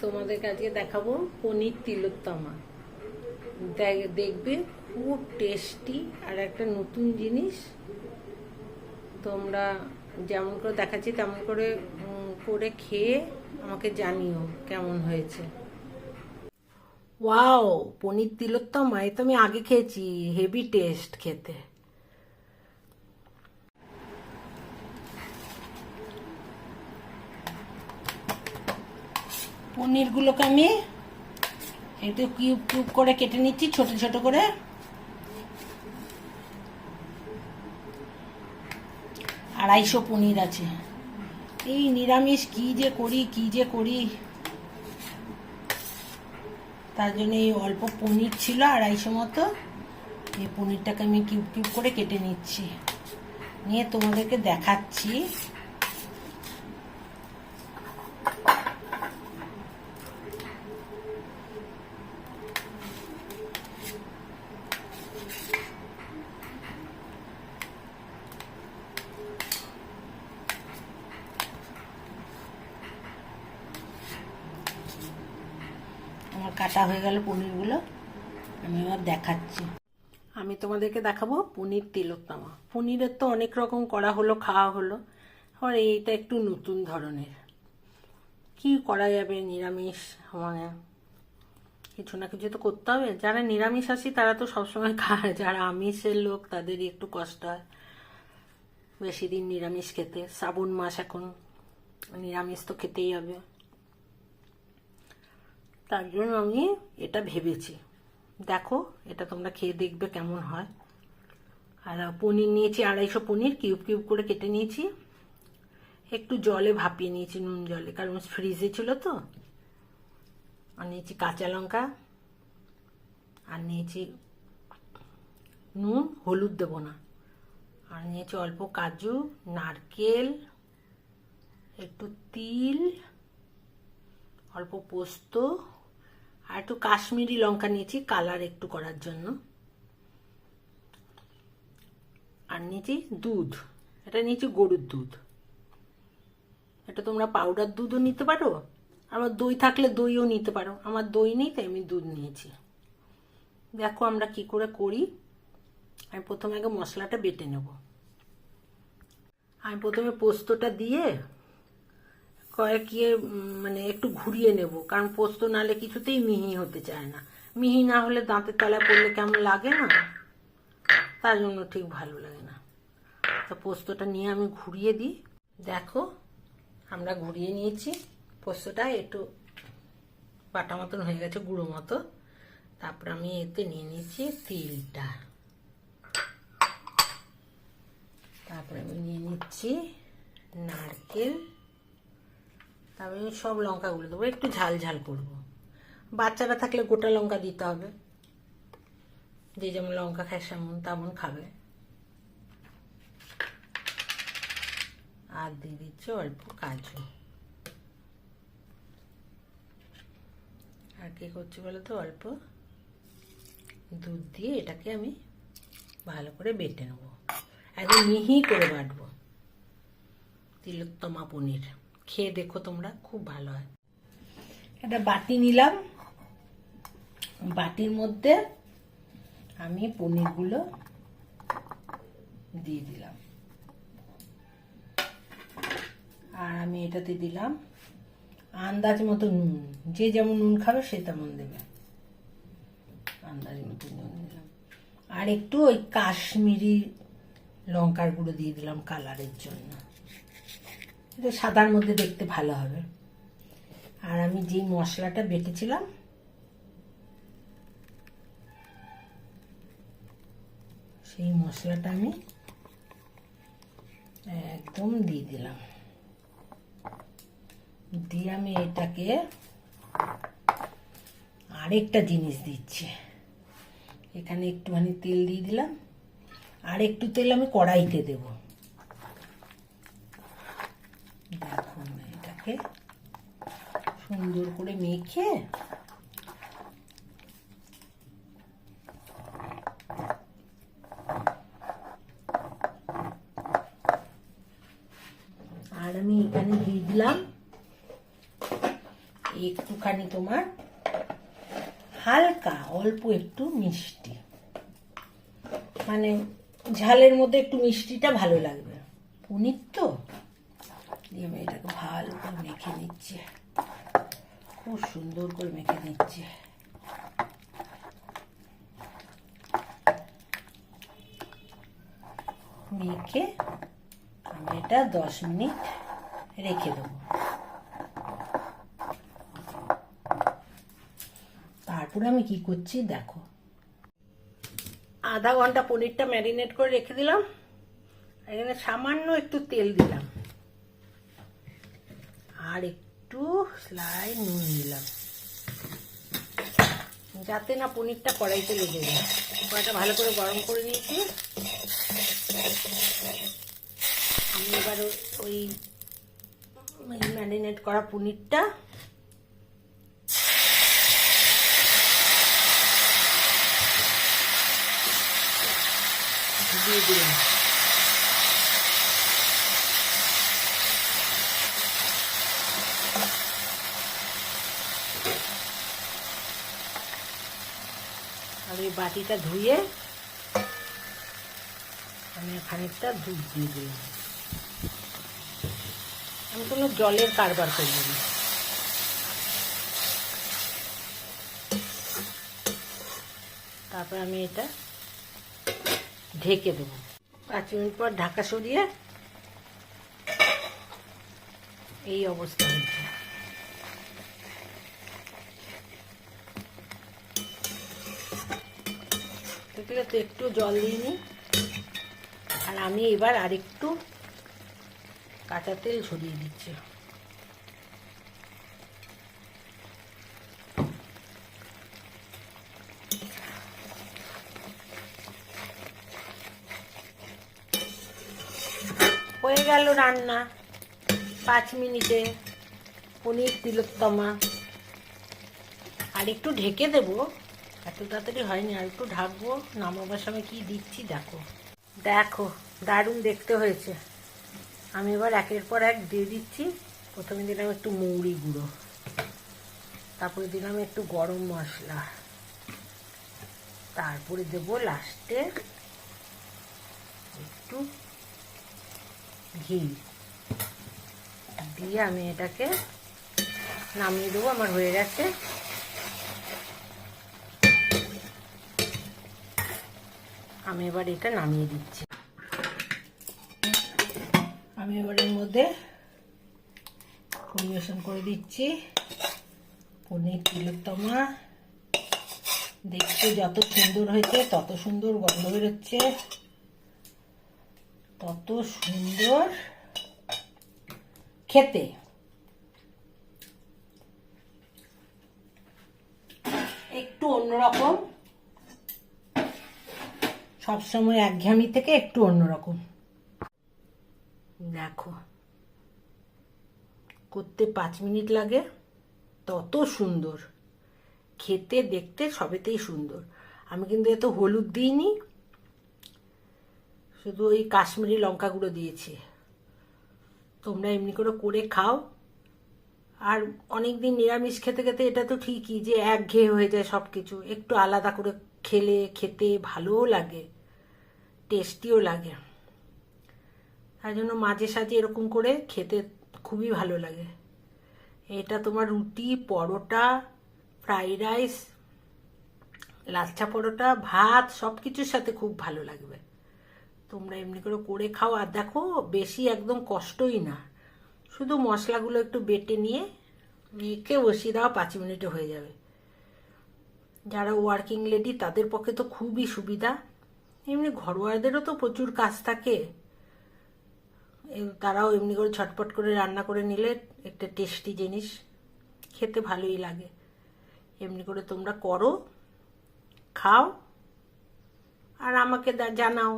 তোমাদেরকে আজকে দেখাবো পনির তিলোত্তমা। দেখবে খুব টেস্টি আর একটা নতুন জিনিস। তোমরা যেমন করে দেখাচ্ছি তেমন করে করে খেয়ে আমাকে জানিও কেমন হয়েছে। ওয়াও, পনির তিলোত্তমা এ তো আমি আগে খেয়েছি, হেভি টেস্ট খেতে। পনিরগুলোকে আমি একটু কিউব কিউব করে কেটে নিচ্ছি, ছোট ছোট করে। আড়াইশো পনির আছে। এই নিরামিষ কি যে করি তার জন্য এই অল্প পনির ছিল, আড়াইশো মতো। এই পনিরটাকে আমি কিউব কিউব করে কেটে নিচ্ছি, নিয়ে তোমাদেরকে দেখাচ্ছি। আমার কাটা হয়ে গেল পনিরগুলো, আমি এবার দেখাচ্ছি। আমি তোমাদেরকে দেখাবো পনির তিলোত্তমা। পনিরের তো অনেক রকম করা হলো, খাওয়া হলো, আর এইটা একটু নতুন ধরনের। কি করা যাবে, নিরামিষ মানে কিছু না কিছু তো করতে হবে। যারা নিরামিষাশী তারা তো সবসময় খায়, যারা আমিষের লোক তাদেরই একটু কষ্ট হয় বেশি দিন নিরামিষ খেতে। শ্রাবণ মাস, এখন নিরামিষ তো খেতেই হবে। তার জন্য আমি এটা ভেবেছি। দেখো, এটা তোমরা খেয়ে দেখবে কেমন হয়। আর পনির নিয়েছি, আড়াইশো পনির কিউব কিউব করে কেটে নিয়েছি। একটু জলে ভাপিয়ে নিয়েছি, নুন জলে, কারণ ফ্রিজে ছিল তো। আর নিয়েছি কাঁচা লঙ্কা, আর নিয়েছি নুন, হলুদ দেবো না। আর নিয়েছি অল্প কাজু, নারকেল, একটু তিল, অল্প পোস্ত, আর একটু কাশ্মীরি লঙ্কা নিয়েছি কালার একটু করার জন্য। আর নিয়েছি দুধ, এটা নিয়েছি গরুর দুধ। এটা তোমরা পাউডার দুধও নিতে পারো, আবার দই থাকলে দইও নিতে পারো। আমার দই নেই তাই আমি দুধ নিয়েছি। দেখো আমরা কি করে করি। আমি প্রথমে আগে মশলাটা বেটে নেব। আমি প্রথমে পোস্তটা দিয়ে মানে একটু ঘুরিয়ে নেব, কারণ পোস্ত নালে কিছুতেই মিহি হতে চায় না। মিহি না হলে দাঁতের তলায় পড়লে কেমন লাগে না, তার জন্য ঠিক ভালো লাগে না। তো পোস্তটা নিয়ে আমি ঘুরিয়ে দিই। দেখো আমরা ঘুরিয়ে নিয়েছি পোস্তটা, একটু বাটা মতন হয়ে গেছে, গুঁড়ো মতো। তারপর আমি এতে নিয়ে নিয়েছি তিলটা, তারপরে আমি নিয়ে নিচ্ছি নারকেল। তারপরে আমি সব লঙ্কাগুলো দেবো, একটু ঝাল ঝাল করবো। বাচ্চারা থাকলে গোটা লঙ্কা দিতে হবে, যে যেমন লঙ্কা খায় তেমন খাবে। আর দিয়ে দিচ্ছি অল্প কাজু। আর কি করছি বলো তো, অল্প দুধ দিয়ে এটাকে আমি ভালো করে বেটে নেবো, একদম মিহি করে বাটবো। তিলোত্তমা পনির খেয়ে দেখো তোমরা, খুব ভালো হয়। একটা বাটি নিলাম, বাটির মধ্যে আমি পনিরগুলো দিয়ে দিলাম। আর আমি এটাতে দিলাম আন্দাজ মতো নুন, যে যেমন নুন খাবে সে তেমন দেবে। আন্দাজ মতো নুন দিলাম। আর একটু ওই কাশ্মীরি লঙ্কার গুঁড়ো দিয়ে দিলাম কালারের জন্য, এটা সাদার মধ্যে দেখতে ভালো হবে। আর আমি যে মশলাটা বেটেছিলাম সেই মশলাটা আমি একদম দিয়ে দিলাম। দিয়ে আমি এটাকে আরেকটা জিনিস দিচ্ছি, এখানে একটুখানি তেল দিয়ে দিলাম। আর একটু তেল আমি কড়াইতে দেব। দেখুন এটাকে সুন্দর করে মেখে আর আমি এখানে দিয়ে দিলাম একটুখানি তোমার হালকা অল্প একটু মিষ্টি, মানে ঝালের মধ্যে একটু মিষ্টিটা ভালো লাগবে, পনির তো। দিয়ে আমি এটাকে ভালো করে মেখে নিচ্ছি, খুব সুন্দর করে মেখে নিচ্ছি। মেখে আমি এটা 10 মিনিট রেখে দেবো। তারপরে আমি কি করছি দেখো, আধা ঘন্টা পনিরটা ম্যারিনেট করে রেখে দিলাম। এখানে সামান্য একটু তেল দিলাম আর একটু স্লাইড নুন দিলাম, যাতে না পনিরটা কড়াইতে লেগে যায়। কড়াইটা ভালো করে গরম করে নিয়েছি। আমি এবার ওই ম্যারিনেট করা পনিরটা দিয়ে দিলাম। আর এই বাটিটা ধুয়ে আমি খানিকটা দুধ দিয়ে দিলাম। আমি কোনো জলের কারবার করব না। তারপর আমি এটা ঢেকে দেবো। 5 মিনিট পর ঢাকা সরিয়ে এই অবস্থা হয়েছে। দেখলে তো একটু জল দিইনি। আর আমি এবার আরেকটু কাঁচা তেল ছড়িয়ে দিচ্ছি। হয়ে গেল রান্না 5 মিনিটে পনির তিলোত্তমা। আর একটু ঢেকে দেবো, এত তাড়াতাড়ি হয়নি, আর একটু ঢাকবো। নামাবার সময় কি দিচ্ছি দেখো। দেখো দারুণ দেখতে হয়েছে। আমি এবার একের পর এক দিয়ে দিচ্ছি। প্রথমে দিলাম একটু মৌরি গুঁড়ো, তারপরে দিলাম একটু গরম মশলা, তারপরে দেবো লাস্টে একটু ঘি দিয়ে আমি এটাকে নামিয়ে দেবো। আমার হয়ে গেছে। আমি এবার এটা নামিয়ে দিচ্ছি। আমি এবার এর মধ্যে পরিবেশন করে দিচ্ছি পনির তিলোত্তমা। দেখতে যত সুন্দর হয়েছে তত সুন্দর গন্ধ বেরোচ্ছে, তত সুন্দর খেতে। একটু অন্যরকম, সবসময় একঘেয়েমি থেকে একটু অন্যরকম। দেখো করতে 5 মিনিট লাগে, তত সুন্দর খেতে, দেখতে সবেতেই সুন্দর। আমি কিন্তু এত হলুদ দিইনি, শুধু ওই কাশ্মীরি লঙ্কা গুঁড়ো দিয়েছি। তোমরা এমনি করে খাও। আর অনেকদিন নিরামিষ খেতে খেতে এটা তো ঠিকই যে একঘেয়ে হয়ে যায় সব কিছু। একটু আলাদা করে খেলে খেতে ভালোও লাগে, টেস্টিও লাগে। তাই জন্য মাঝে সাঝে এরকম করে খেতে খুবই ভালো লাগে। এটা তোমার রুটি, পরোটা, ফ্রাইড রাইস, লাচ্ছা পরোটা, ভাত সব কিছুর সাথে খুব ভালো লাগবে। তোমরা এমনি করে খাও। আর দেখো বেশি একদম কষ্টই না, শুধু মশলাগুলো একটু বেটে নিয়ে মেখে বসিয়ে দাও, 5 মিনিটে হয়ে যাবে। যারা ওয়ার্কিং লেডি তাদের পক্ষে তো খুবই সুবিধা। এমনি ঘরোয়াদেরও তো প্রচুর কাজ থাকে, তারাও এমনি করে ছটপট করে রান্না করে নিলে একটা টেস্টি জিনিস, খেতে ভালোই লাগে। এমনি করে তোমরা করো, খাও, আর আমাকে জানাও